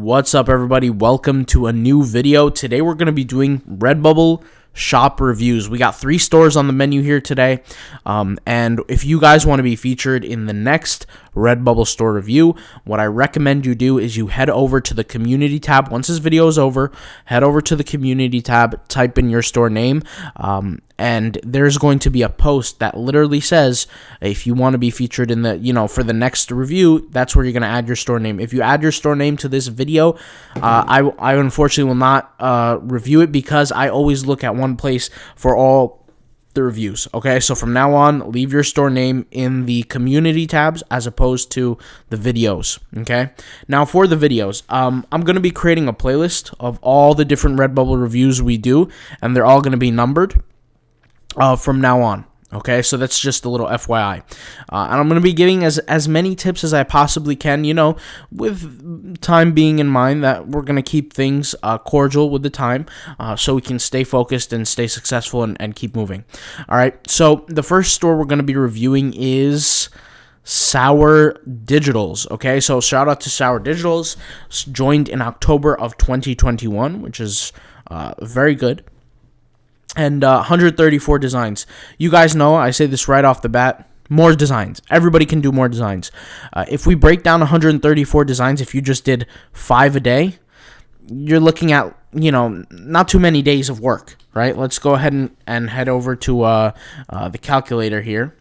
What's up, everybody? Welcome to a new video. Today we're going to be doing Redbubble shop reviews. We got 3 stores on the menu here today, and if you guys want to be featured in the next Redbubble store review, what I recommend you do is you head over to the community tab. Once this video is over, head over to the community tab, type in your store name, and there's going to be a post that literally says if you want to be featured in the, for the next review, that's where you're going to add your store name. If you add your store name to this video, I unfortunately will not review it because I always look at one place for all the reviews. Okay, so from now on, leave your store name in the community tabs as opposed to the videos. Okay, now for the videos, I'm going to be creating a playlist of all the different Redbubble reviews we do, and they're all going to be numbered from now on. Okay, so that's just a little FYI. And I'm going to be giving as many tips as I possibly can, with time being in mind that we're going to keep things cordial with the time so we can stay focused and stay successful and keep moving. All right, so the first store we're going to be reviewing is Sour Digitals. Okay, so shout out to Sour Digitals, joined in October of 2021, which is very good. And 134 designs. You guys know, I say this right off the bat, more designs. Everybody can do more designs. If we break down 134 designs, if you just did 5 a day, you're looking at, not too many days of work, right? Let's go ahead and head over to the calculator here.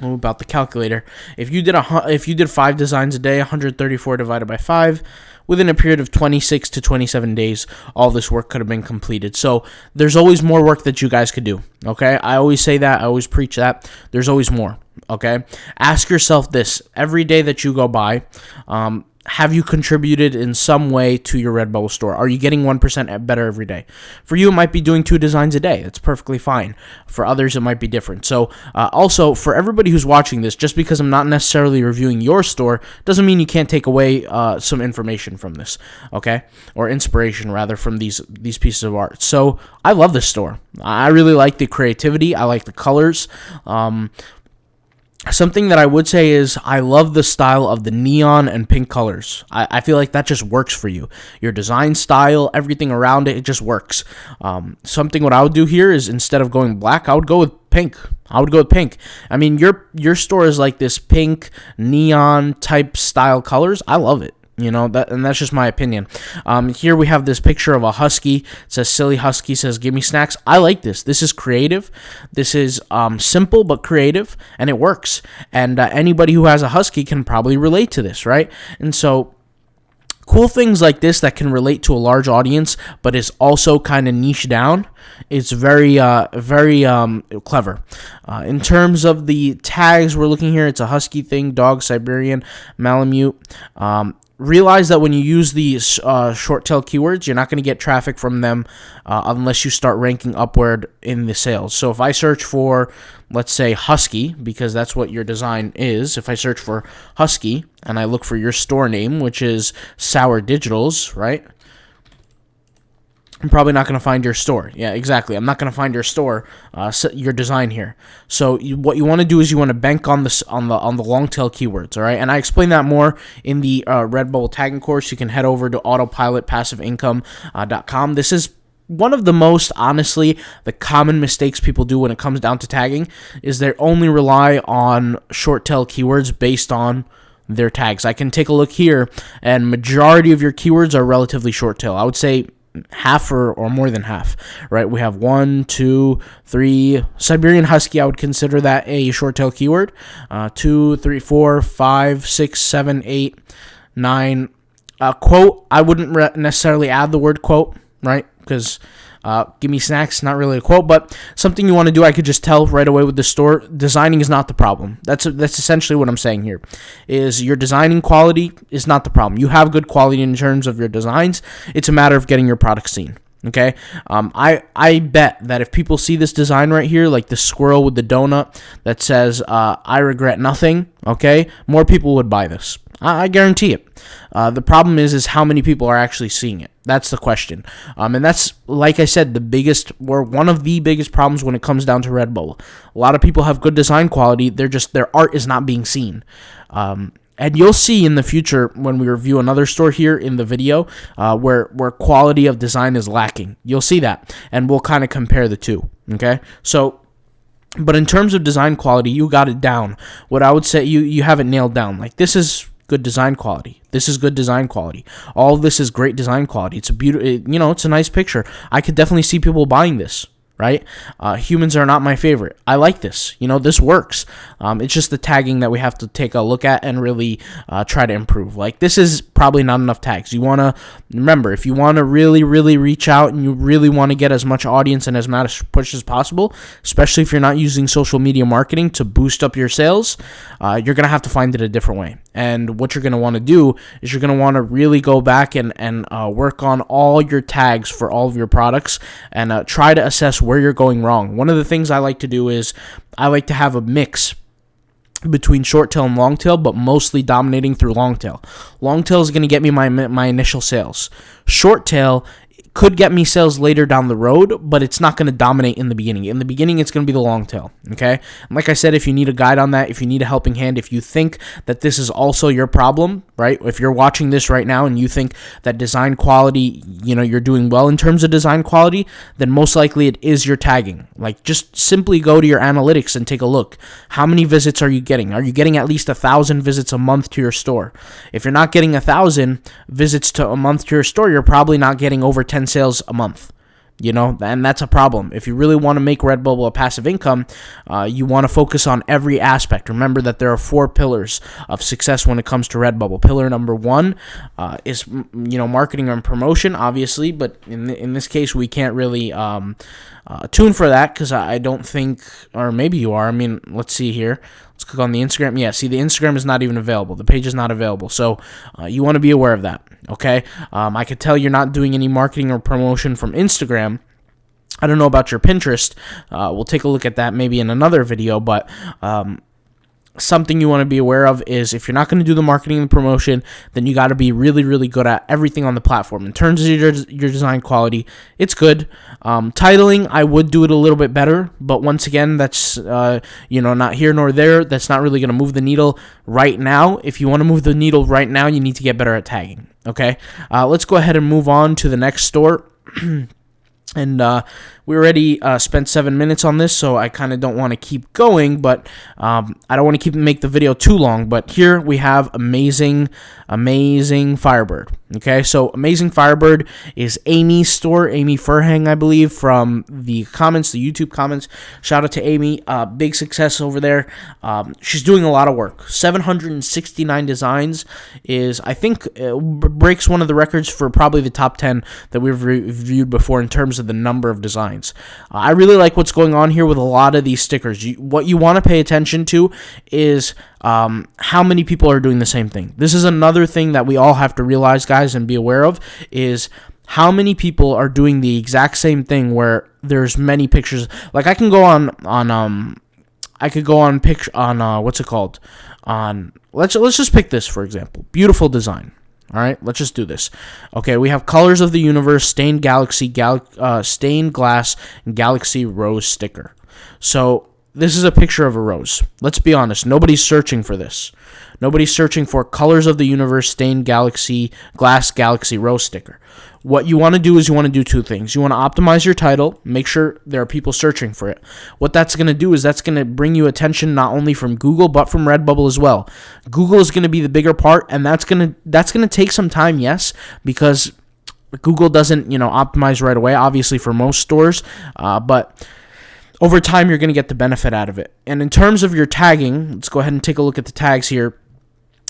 What about the calculator? If you did 5 designs a day, 134 divided by 5, within a period of 26 to 27 days, all this work could have been completed. So there's always more work that you guys could do, okay? I always say that. I always preach that. There's always more, okay? Ask yourself this. Every day that you go by, have you contributed in some way to your Redbubble store? Are you getting 1% better every day? For you, it might be doing 2 designs a day. That's perfectly fine. For others, it might be different. So also, for everybody who's watching this, just because I'm not necessarily reviewing your store, doesn't mean you can't take away some information from this, okay? Or inspiration, rather, from these pieces of art. So I love this store. I really like the creativity. I like the colors. Something that I would say is I love the style of the neon and pink colors. I feel like that just works for you. Your design style, everything around it, it just works. Something what I would do here is instead of going black, I would go with pink. I mean, your store is like this pink, neon type style colors. I love it. And that's just my opinion. Here we have this picture of a husky. It says, silly husky, says, give me snacks. I like this. This is creative. This is simple but creative, and it works. And anybody who has a husky can probably relate to this, right? And so cool things like this that can relate to a large audience, but is also kind of niche down. It's very clever. In terms of the tags we're looking here, it's a husky thing, dog, Siberian, Malamute. Realize that when you use these short tail keywords, you're not going to get traffic from them unless you start ranking upward in the sales. So if I search for, let's say, husky, because that's what your design is, if I search for husky and I look for your store name, which is Sour Digitals, right? I'm probably not going to find your store. Yeah, exactly. I'm not going to find your store, your design here. So what you want to do is you want to bank on the long tail keywords, all right? And I explain that more in the Redbubble tagging course. You can head over to autopilotpassiveincome.com. This is one of the most, honestly, the common mistakes people do when it comes down to tagging is they only rely on short tail keywords based on their tags. I can take a look here, and majority of your keywords are relatively short tail. I would say half or more than half, right? We have 1, 2, 3. Siberian Husky, I would consider that a short tail keyword. 2, 3, 4, 5, 6, 7, 8, 9. Quote, I wouldn't necessarily add the word quote, right? Because give me snacks, not really a quote, but something you want to do, I could just tell right away with the store. Designing is not the problem. That's essentially what I'm saying here, is your designing quality is not the problem. You have good quality in terms of your designs. It's a matter of getting your product seen. Okay, I bet that if people see this design right here, like the squirrel with the donut that says, I regret nothing, okay, more people would buy this. I guarantee it. The problem is how many people are actually seeing it. That's the question. And that's, like I said, one of the biggest problems when it comes down to Redbubble. A lot of people have good design quality. Their art is not being seen. And you'll see in the future when we review another store here in the video where quality of design is lacking. You'll see that, and we'll kind of compare the two, okay? So, but in terms of design quality, you got it down. What I would say, you have it nailed down. Like, this is good design quality. This is good design quality. All of this is great design quality. It's a it's a nice picture. I could definitely see people buying this, right? Humans are not my favorite. I like this. This works. It's just the tagging that we have to take a look at and really try to improve. Like, this is probably not enough tags. You want to remember, if you want to really, really reach out and you really want to get as much audience and as much push as possible, especially if you're not using social media marketing to boost up your sales, you're going to have to find it a different way. And what you're going to want to do is you're going to want to really go back and work on all your tags for all of your products and try to assess where you're going wrong. One of the things I like to do is I like to have a mix between short tail and long tail, but mostly dominating through long tail. Long tail is going to get me my initial sales. Short tail could get me sales later down the road, but it's not going to dominate in the beginning. In the beginning, it's going to be the long tail, okay? And like I said, if you need a guide on that, if you need a helping hand, if you think that this is also your problem, right? If you're watching this right now and you think that design quality, you're doing well in terms of design quality, then most likely it is your tagging. Like, just simply go to your analytics and take a look. How many visits are you getting? Are you getting at least 1,000 visits a month to your store? If you're not getting 1,000 visits to a month to your store, you're probably not getting over 10 sales a month, and that's a problem. If you really want to make Redbubble a passive income, you want to focus on every aspect. Remember that there are 4 pillars of success when it comes to Redbubble. Pillar number 1 is marketing and promotion, obviously, but in this case we can't really tune for that because I don't think, or maybe you are. I mean, let's see here. Let's click on the Instagram. Yeah, see, the Instagram is not even available. The page is not available. So you want to be aware of that, okay? I could tell you're not doing any marketing or promotion from Instagram. I don't know about your Pinterest. We'll take a look at that maybe in another video, but something you want to be aware of is if you're not going to do the marketing and promotion, then you got to be really, really good at everything on the platform. In terms of your design quality, it's good. Titling, I would do it a little bit better, but once again, that's not here nor there. That's not really going to move the needle right now. If you want to move the needle right now, you need to get better at tagging. Okay, let's go ahead and move on to the next store. And we already spent 7 minutes on this, so I kind of don't want to keep going, but I don't want to make the video too long. But here we have amazing Firebird. Okay, so Amazing Firebird is Amy's store, Amy Furhang, I believe, from the comments, the YouTube comments. Shout out to Amy, big success over there. She's doing a lot of work. 769 designs is, I think, breaks one of the records for probably the top 10 that we've reviewed before in terms of the number of designs. I really like what's going on here with a lot of these stickers. What you want to pay attention to is how many people are doing the same thing. This is another thing that we all have to realize, guys, and be aware of, is how many people are doing the exact same thing where there's many pictures. Like, I can go on what's it called? Let's just pick this, for example. Beautiful design. All right, let's just do this. Okay, we have Colors of the Universe, Stained Galaxy, Stained Glass, and Galaxy Rose sticker. So this is a picture of a rose. Let's be honest. Nobody's searching for this. Nobody's searching for Colors of the Universe, Stained Galaxy, Glass, Galaxy Rose sticker. What you want to do is you want to do 2 things. You want to optimize your title, make sure there are people searching for it. What that's going to do is that's going to bring you attention not only from Google but from Redbubble as well. Google is going to be the bigger part, and that's going to take some time, yes, because Google doesn't, optimize right away, obviously for most stores, but over time you're going to get the benefit out of it. And in terms of your tagging, let's go ahead and take a look at the tags here.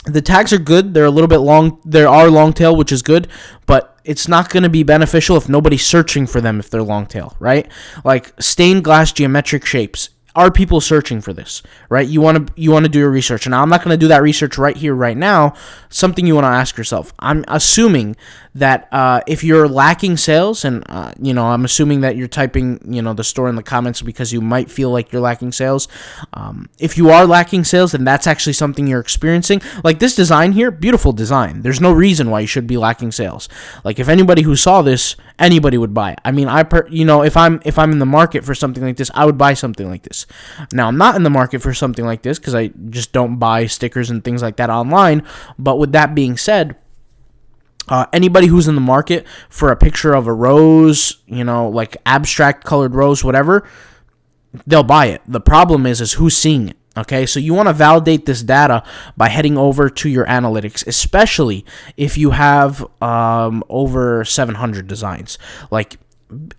The tags are good. They're a little bit long. There are long tail, which is good, but it's not going to be beneficial if nobody's searching for them if they're long tail, right? Like stained glass geometric shapes. Are people searching for this, right? You want to do your research. Now, I'm not going to do that research right here, right now. Something you want to ask yourself. I'm assuming that if you're lacking sales, and I'm assuming that you're typing, the store in the comments because you might feel like you're lacking sales. If you are lacking sales, then that's actually something you're experiencing. Like this design here, beautiful design. There's no reason why you should be lacking sales. Like if anybody who saw this anybody would buy it. I mean, if I'm in the market for something like this, I would buy something like this. Now, I'm not in the market for something like this because I just don't buy stickers and things like that online. But with that being said, anybody who's in the market for a picture of a rose, like abstract colored rose, whatever, they'll buy it. The problem is who's seeing it. Okay, so you want to validate this data by heading over to your analytics, especially if you have over 700 designs. Like,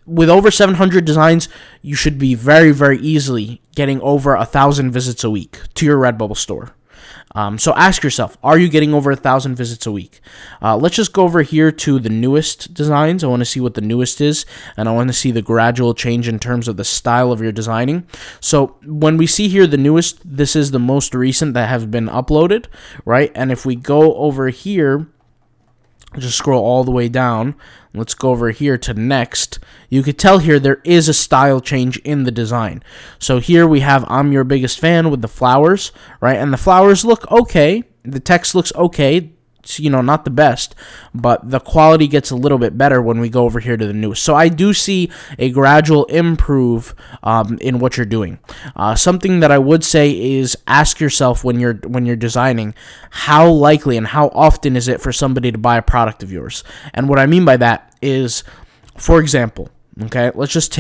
with over 700 designs, you should be very, very easily getting over 1,000 visits a week to your Redbubble store. So ask yourself, are you getting over 1,000 visits a week? Let's just go over here to the newest designs. I want to see what the newest is, and I want to see the gradual change in terms of the style of your designing. So when we see here the newest, this is the most recent that has been uploaded, right? And if we go over here, just scroll all the way down. Let's go over here to next. You could tell here there is a style change in the design. So here we have I'm your biggest fan with the flowers, right? And the flowers look okay. The text looks okay. It's, not the best, but the quality gets a little bit better when we go over here to the newest. So I do see a gradual improve in what you're doing. Something that I would say is ask yourself when you're designing, how likely and how often is it for somebody to buy a product of yours? And what I mean by that is, for example, okay, let's just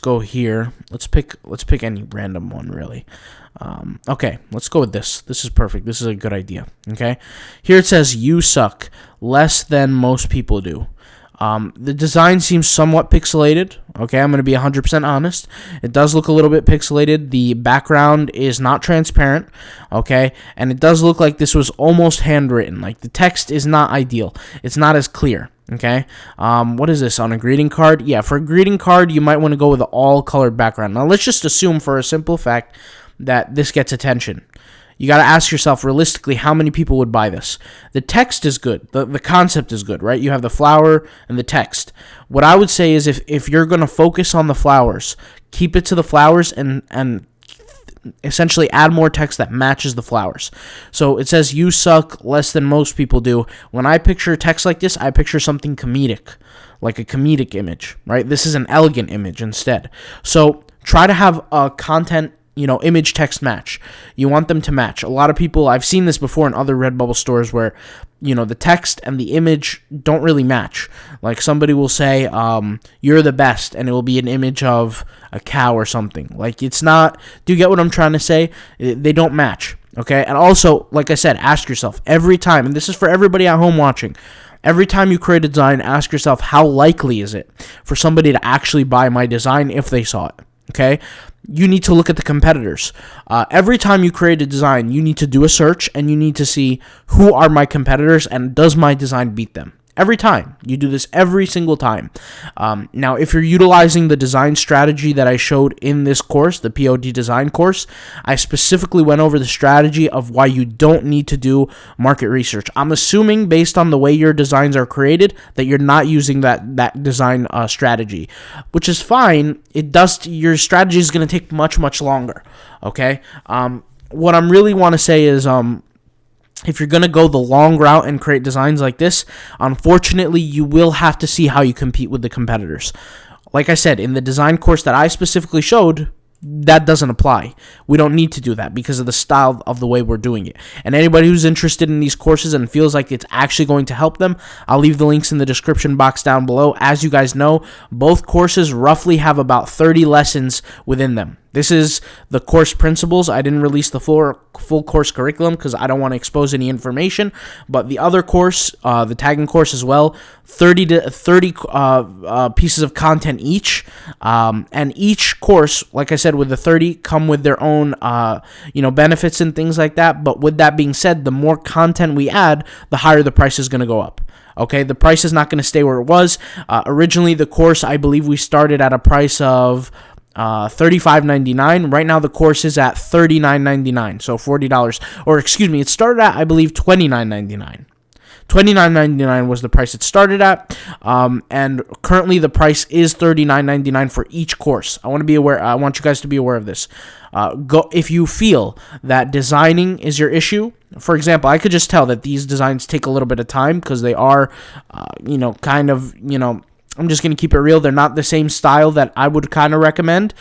go here. Let's pick any random one, really. Okay, let's go with this. This is perfect. This is a good idea. Okay, here it says you suck less than most people do. The design seems somewhat pixelated. Okay, I'm going to be 100% honest. It does look a little bit pixelated. The background is not transparent. Okay, and it does look like this was almost handwritten. Like, the text is not ideal. It's not as clear. Okay, what is this, on a greeting card? Yeah, for a greeting card, you might want to go with an all-colored background. Now, let's just assume for a simple fact that this gets attention. You got to ask yourself realistically how many people would buy this. The text is good. The concept is good, right? You have the flower and the text. What I would say is if you're going to focus on the flowers, keep it to the flowers and essentially add more text that matches the flowers. So it says you suck less than most people do. When I picture text like this, I picture something comedic, like a comedic image, right? This is an elegant image instead. So try to have a content, image text match. You want them to match. A lot of people, I've seen this before in other Redbubble stores where, the text and the image don't really match. Like, somebody will say, you're the best, and it will be an image of a cow or something. Like, it's not, do you get what I'm trying to say? They don't match, okay? And also, like I said, ask yourself every time, and this is for everybody at home watching, every time you create a design, ask yourself, how likely is it for somebody to actually buy my design if they saw it, okay? You need to look at the competitors. Every time you create a design, you need to do a search, and you need to see who are my competitors and does my design beat them. Every time. You do this every single time. Now, if you're utilizing the design strategy that I showed in this course, the POD design course, I specifically went over the strategy of why you don't need to do market research. I'm assuming, based on the way your designs are created, that you're not using that design strategy, which is fine. Your strategy is going to take much, much longer. Okay? What I really want to say is, if you're going to go the long route and create designs like this, unfortunately, you will have to see how you compete with the competitors. Like I said, in the design course that I specifically showed, that doesn't apply. We don't need to do that because of the style of the way we're doing it. And anybody who's interested in these courses and feels like it's actually going to help them, I'll leave the links in the description box down below. As you guys know, both courses roughly have about 30 lessons within them. This is the course principles. I didn't release the full course curriculum because I don't want to expose any information. But the other course, the tagging course as well, 30 pieces of content each. And each course, like I said, with the 30, come with their own benefits and things like that. But with that being said, the more content we add, the higher the price is going to go up. Okay, the price is not going to stay where it was. Originally, the course, I believe we started at a price of $35.99. Right now the course is at $39.99, so $40. Or excuse me, it started at, I believe, $29.99. $29.99 was the price it started at, and currently the price is $39.99 for each course. I want you guys to be aware of this. If you feel that designing is your issue. For example, I could just tell that these designs take a little bit of time because they are, I'm just going to keep it real. They're not the same style that I would kind of recommend.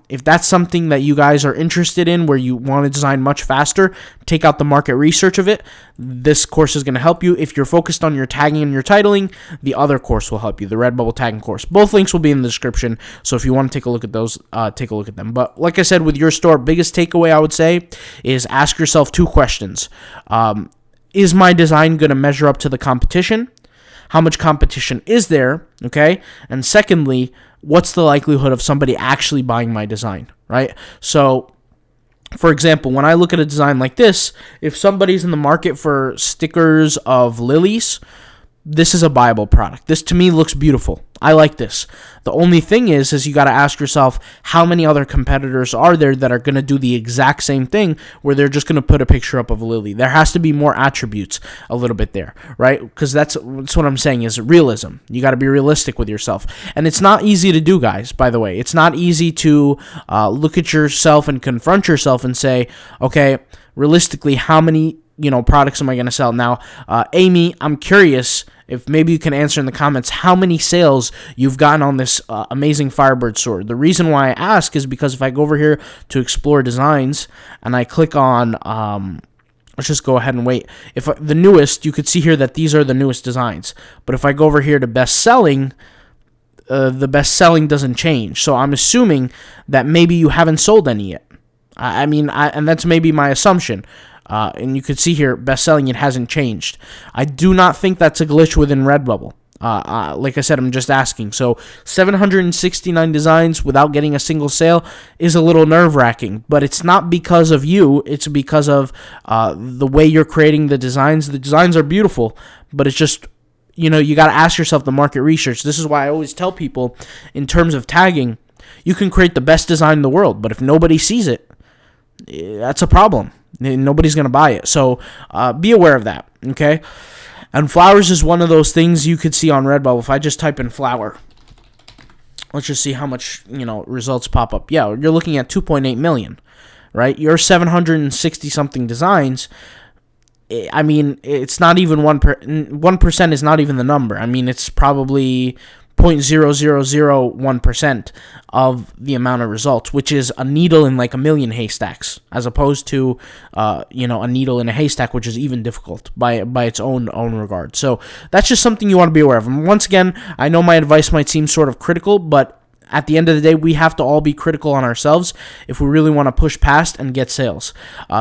If that's something that you guys are interested in, where you want to design much faster, take out the market research of it. This course is going to help you. If you're focused on your tagging and your titling, the other course will help you, the Redbubble tagging course. Both links will be in the description, so if you want to take a look at those, take a look at them. But like I said, with your store, biggest takeaway I would say is ask yourself 2 questions. Is my design going to measure up to the competition? How much competition is there, okay? And secondly, what's the likelihood of somebody actually buying my design, right? So, for example, when I look at a design like this, if somebody's in the market for stickers of lilies, this is a buyable product. This, to me, looks beautiful. I like this. The only thing is you got to ask yourself, how many other competitors are there that are going to do the exact same thing where they're just going to put a picture up of a lily? There has to be more attributes a little bit there, right? Because that's what I'm saying is realism. You got to be realistic with yourself. And it's not easy to do, guys, by the way. It's not easy to look at yourself and confront yourself and say, okay, realistically, how many products am I going to sell? Now, Amy, I'm curious if maybe you can answer in the comments how many sales you've gotten on this amazing Firebird sword. The reason why I ask is because if I go over here to explore designs and I click on, let's just go ahead and wait. If the newest, you could see here that these are the newest designs. But if I go over here to best selling, the best selling doesn't change. So I'm assuming that maybe you haven't sold any yet. And that's maybe my assumption. And you can see here, best-selling, it hasn't changed. I do not think that's a glitch within Redbubble. Like I said, I'm just asking. So 769 designs without getting a single sale is a little nerve-wracking. But it's not because of you. It's because of the way you're creating the designs. The designs are beautiful, but it's just, you got to ask yourself the market research. This is why I always tell people, in terms of tagging, you can create the best design in the world, but if nobody sees it, that's a problem. Nobody's going to buy it. So be aware of that, okay? And flowers is one of those things you could see on Redbubble. If I just type in flower, let's just see how much, results pop up. Yeah, you're looking at 2.8 million, right? Your 760-something designs, it's not even 1% is not even the number. It's probably 0.0001% of the amount of results, which is a needle in like a million haystacks, as opposed to a needle in a haystack, which is even difficult by its own regard. So that's just something you want to be aware of. And once again, I know my advice might seem sort of critical, but at the end of the day, we have to all be critical on ourselves if we really want to push past and get sales.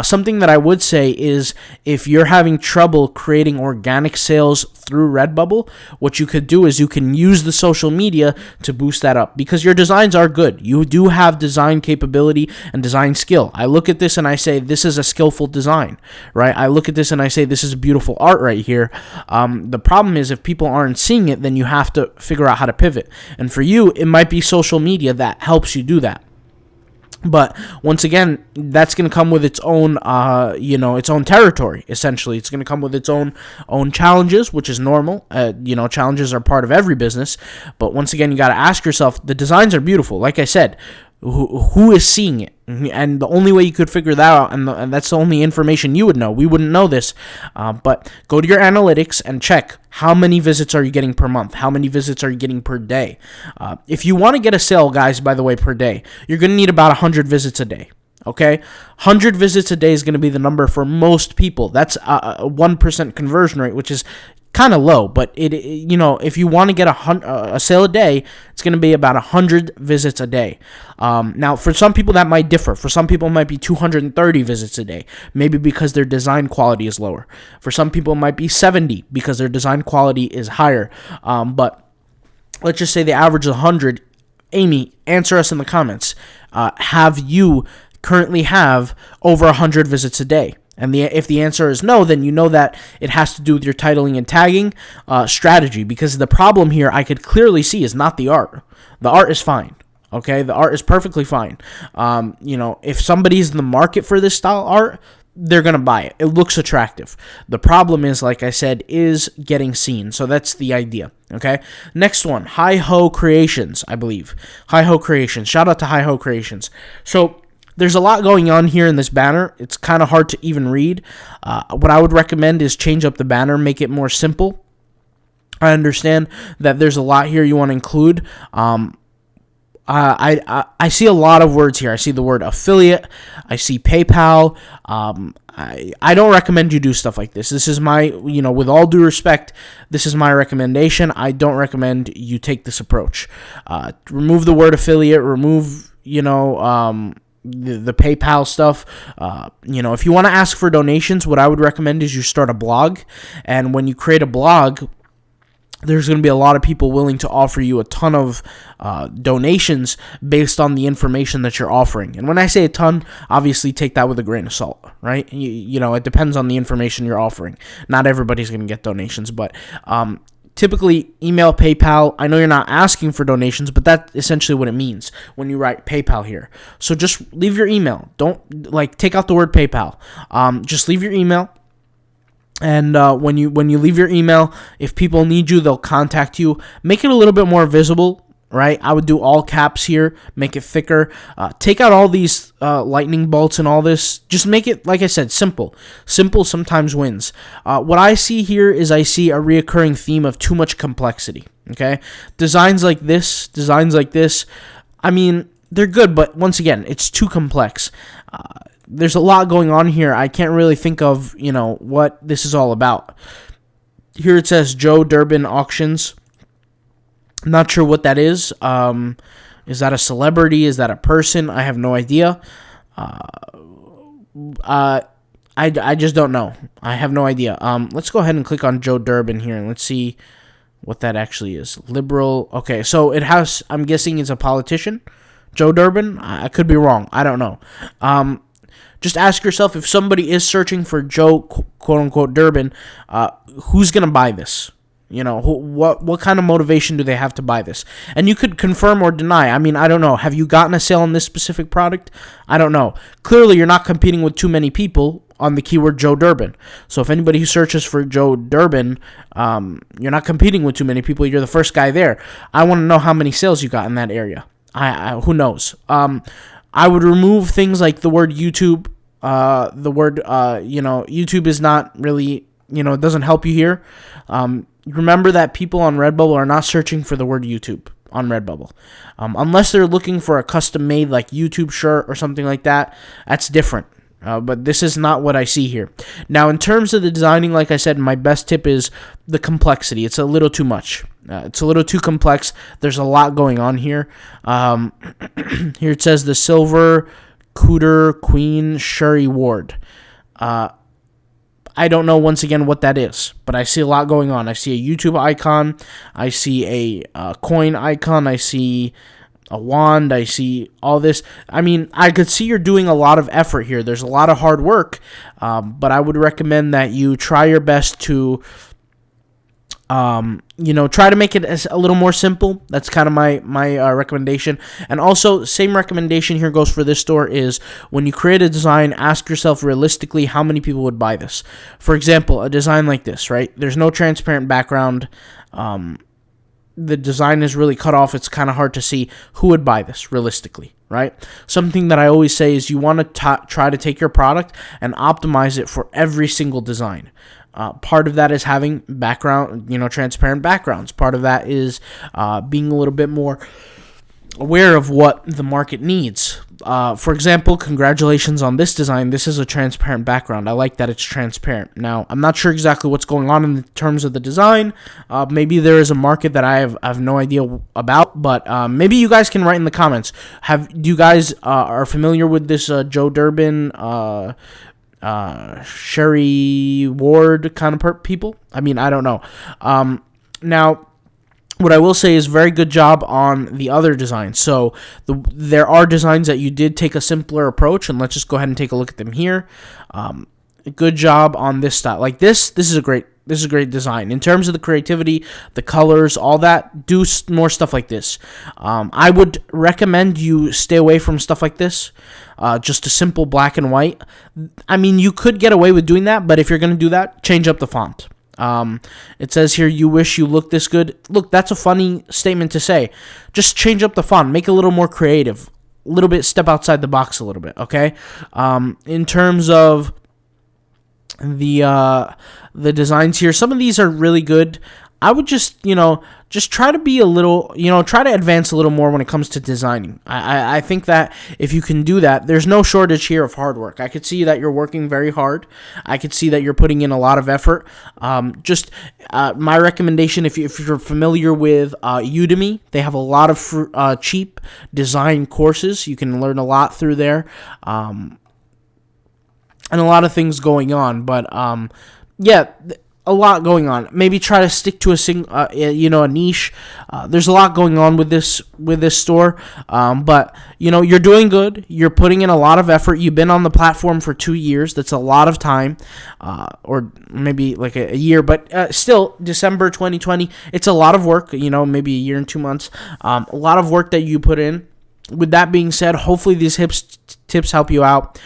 Something that I would say is, if you're having trouble creating organic sales through Redbubble, what you could do is you can use the social media to boost that up, because your designs are good. You do have design capability and design skill. I look at this and I say, this is a skillful design, right? I look at this and I say, this is beautiful art right here. The problem is, if people aren't seeing it, then you have to figure out how to pivot. And for you, it might be social media that helps you do that. But once again, that's going to come with its own, its own territory. Essentially, it's going to come with its own challenges, which is normal. Challenges are part of every business. But once again, you got to ask yourself: the designs are beautiful. Like I said, who is seeing it? And the only way you could figure that out, and that's the only information you would know. We wouldn't know this, but go to your analytics and check how many visits are you getting per month, how many visits are you getting per day. If you want to get a sale, guys, by the way, per day, you're going to need about 100 visits a day. Okay, 100 visits a day is going to be the number for most people. That's a 1% conversion rate, which is kind of low, but if you want to get a sale a day, it's going to be about 100 visits a day. Now, for some people that might differ. For some people, it might be 230 visits a day, maybe because their design quality is lower. For some people, it might be 70 because their design quality is higher. But let's just say the average is 100. Amy, answer us in the comments. Have you currently have over 100 visits a day? And if the answer is no, then you know that it has to do with your titling and tagging strategy, because the problem here I could clearly see is not the art. The art is fine. Okay, the art is perfectly fine. If somebody's in the market for this style art, they're going to buy it. It looks attractive. The problem is, like I said, is getting seen. So that's the idea. Okay. Next one, Hi Ho Creations, I believe. Hi Ho Creations. Shout out to Hi Ho Creations. So there's a lot going on here in this banner. It's kind of hard to even read. What I would recommend is change up the banner, make it more simple. I understand that there's a lot here you want to include. I see a lot of words here. I see the word affiliate. I see PayPal. I don't recommend you do stuff like this. This is my, with all due respect, this is my recommendation. I don't recommend you take this approach. Remove the word affiliate. Remove, the PayPal stuff. If you want to ask for donations, what I would recommend is you start a blog. And when you create a blog, there's going to be a lot of people willing to offer you a ton of donations based on the information that you're offering. And when I say a ton, obviously take that with a grain of salt, right? It depends on the information you're offering. Not everybody's going to get donations, but typically email, PayPal. I know you're not asking for donations, but that's essentially what it means when you write PayPal here. So just leave your email. Don't take out the word PayPal. Just leave your email. And when you leave your email, if people need you, they'll contact you. Make it a little bit more visible, right? I would do all caps here, make it thicker. Take out all these lightning bolts and all this. Just make it, like I said, simple. Simple sometimes wins. What I see here is I see a reoccurring theme of too much complexity, okay? Designs like this, I mean, they're good, but once again, it's too complex. There's a lot going on here. I can't really think of, what this is all about. Here it says Joe Durbin Auctions. I'm not sure what that is. Is that a celebrity? Is that a person? I have no idea. I just don't know. I have no idea. Let's go ahead and click on Joe Durbin here, and let's see what that actually is. Liberal. Okay, so it has, I'm guessing it's a politician. Joe Durbin? I could be wrong. I don't know. Just ask yourself, if somebody is searching for Joe, quote-unquote, Durbin, who's going to buy this? What kind of motivation do they have to buy this? And you could confirm or deny. I mean, I don't know. Have you gotten a sale on this specific product? I don't know. Clearly, you're not competing with too many people on the keyword Joe Durbin. So if anybody who searches for Joe Durbin, you're not competing with too many people. You're the first guy there. I want to know how many sales you got in that area. Who knows? I would remove things like the word YouTube. YouTube is not really, it doesn't help you here. Remember that people on Redbubble are not searching for the word YouTube on Redbubble. Unless they're looking for a custom-made like YouTube shirt or something like that, that's different. But this is not what I see here. Now, in terms of the designing, like I said, my best tip is the complexity. It's a little too much. It's a little too complex. There's a lot going on here. Here it says the Silver Cooter Queen Sherry Ward. I don't know, once again, what that is, but I see a lot going on. I see a YouTube icon. I see a coin icon. I see a wand. I see all this. I mean, I could see you're doing a lot of effort here. There's a lot of hard work, but I would recommend that you try your best to, try to make it a little more simple. That's kind of my recommendation. And also, same recommendation here goes for this store is when you create a design, ask yourself realistically how many people would buy this. For example, a design like this, right? There's no transparent background. The design is really cut off. It's kind of hard to see who would buy this realistically, right? Something that I always say is you want to try to take your product and optimize it for every single design. Part of that is having background, transparent backgrounds. Part of that is being a little bit more aware of what the market needs. For example, congratulations on this design. This is a transparent background. I like that it's transparent. Now, I'm not sure exactly what's going on in terms of the design. Maybe there is a market that I have no idea about, but maybe you guys can write in the comments. Do you guys are familiar with this Joe Durbin Sherry Ward kind of people? I mean, I don't know. Now, what I will say is very good job on the other designs. So there are designs that you did take a simpler approach, and let's just go ahead and take a look at them here. Good job on this style. Like this is a great design. In terms of the creativity, the colors, all that, do more stuff like this. I would recommend you stay away from stuff like this. Just a simple black and white. I mean, you could get away with doing that, but if you're going to do that, change up the font. It says here, you wish you looked this good. Look, that's a funny statement to say. Just change up the font. Make it a little more creative. A little bit, step outside the box a little bit, okay? In terms of the designs here, some of these are really good. I would just try to be a little, try to advance a little more when it comes to designing. I think that if you can do that, there's no shortage here of hard work. I could see that you're working very hard. I could see that you're putting in a lot of effort. My recommendation, if you're familiar with Udemy, they have a lot of cheap design courses. You can learn a lot through there. And a lot of things going on. But, a lot going on. Maybe try to stick to a niche. There's a lot going on with this store, but you're doing good. You're putting in a lot of effort. You've been on the platform for 2 years. That's a lot of time, or maybe like a year, but still, December 2020. It's a lot of work. Maybe a year and 2 months. A lot of work that you put in. With that being said, hopefully these tips help you out.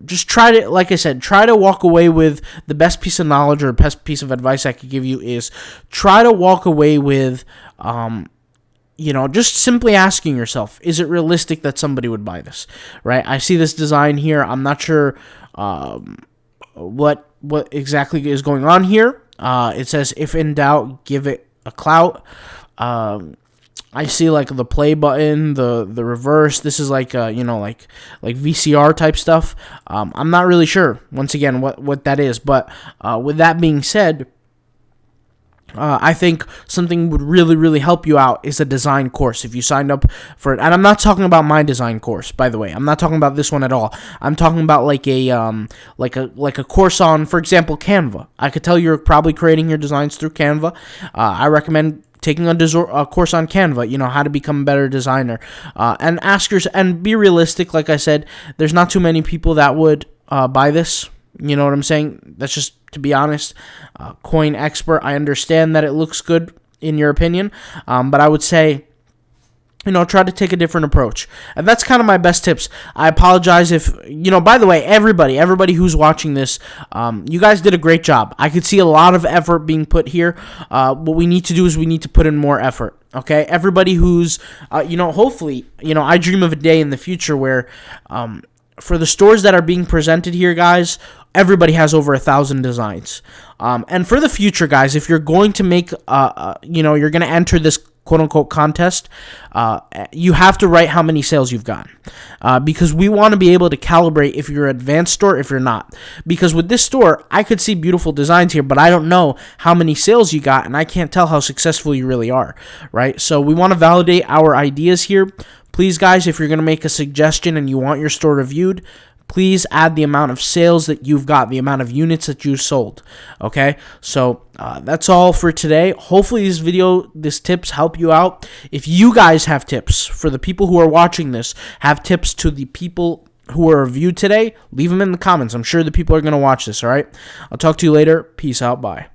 Just try to, like I said, try to walk away with the best piece of knowledge or best piece of advice I could give you is try to walk away with, just simply asking yourself, is it realistic that somebody would buy this, right? I see this design here. I'm not sure what exactly is going on here. It says, if in doubt, give it a clout. I see like the play button, the reverse. This is like like VCR type stuff. I'm not really sure once again what that is, but with that being said, I think something would really help you out is a design course if you signed up for it. And I'm not talking about my design course, by the way. I'm not talking about this one at all. I'm talking about like a course on, for example, Canva. I could tell you're probably creating your designs through Canva. I recommend taking a course on Canva, how to become a better designer, and and be realistic. Like I said, there's not too many people that would buy this. You know what I'm saying? That's just, to be honest. Coin expert, I understand that it looks good in your opinion, but I would say, try to take a different approach. And that's kind of my best tips. I apologize if, by the way, everybody who's watching this, you guys did a great job. I could see a lot of effort being put here. What we need to do is we need to put in more effort. Okay? Everybody who's, hopefully, I dream of a day in the future where, for the stores that are being presented here, guys, everybody has over 1,000 designs. And for the future, guys, if you're going to make, you're going to enter this quote-unquote contest, you have to write how many sales you've gotten, because we want to be able to calibrate if you're an advanced store, if you're not. Because with this store, I could see beautiful designs here, but I don't know how many sales you got, and I can't tell how successful you really are, right? So we want to validate our ideas here. Please, guys, if you're going to make a suggestion and you want your store reviewed, please add the amount of sales that you've got, the amount of units that you sold, okay? So that's all for today. Hopefully this tips help you out. If you guys have tips for the people who are watching this, have tips to the people who are reviewed today, leave them in the comments. I'm sure the people are going to watch this, all right? I'll talk to you later. Peace out. Bye.